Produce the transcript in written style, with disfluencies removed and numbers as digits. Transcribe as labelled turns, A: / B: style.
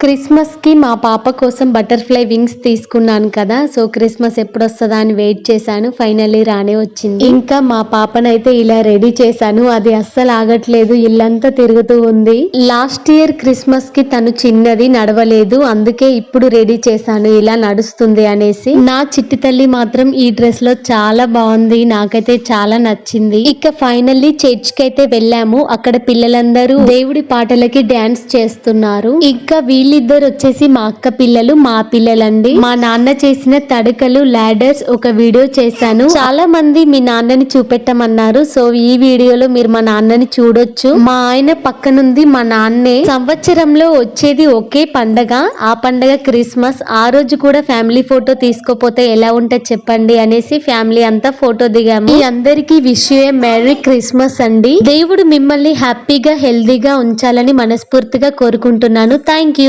A: Christmas కి మా పాప కోసం బటర్ఫ్లై వింగ్స్ తీసుకున్నాను కదా, సో క్రిస్మస్ ఎప్పుడు వస్తుందా అని వెయిట్ చేశాను. ఫైనల్లీ రానే వచ్చింది. ఇంకా మా పాపనైతే ఇలా రెడీ చేశాను. అది అస్సలు ఆగట్లేదు, ఇల్లంతా తిరుగుతూ ఉంది. లాస్ట్ ఇయర్ క్రిస్మస్ కి తను చిన్నది, నడవలేదు, అందుకే ఇప్పుడు రెడీ చేశాను ఇలా నడుస్తుంది అనేసి. నా చిట్టి తల్లి మాత్రం ఈ డ్రెస్ లో చాలా బాగుంది, నాకైతే చాలా నచ్చింది. ఇక ఫైనల్లీ చర్చ్ కి అయితే వెళ్ళాము. అక్కడ పిల్లలందరూ దేవుడి పాటలకి డాన్స్ చేస్తున్నారు. ఇంకా వీళ్ళిద్దరు వచ్చేసి మా అక్క పిల్లలు, మా పిల్లలండి. మా నాన్న చేసిన తడకలు, లాడర్స్ ఒక వీడియో చేశాను. చాలా మంది మీ నాన్నని చూపెట్టమన్నారు, సో ఈ వీడియోలో మీరు మా నాన్నని చూడొచ్చు. మా ఆయన పక్కనుంది మా నాన్నే. సంవత్సరంలో వచ్చేది ఒకే పండగ, ఆ పండగ క్రిస్మస్. ఆ రోజు కూడా ఫ్యామిలీ ఫోటో తీసుకోపోతే ఎలా ఉంటుంది చెప్పండి అనేసి ఫ్యామిలీ అంతా ఫోటో దిగాము. మీ అందరికీ wish you a merry Christmas అండి. దేవుడు మిమ్మల్ని హ్యాపీగా హెల్దీగా ఉంచాలని మనస్ఫూర్తిగా కోరుకుంటున్నాను. Thank you.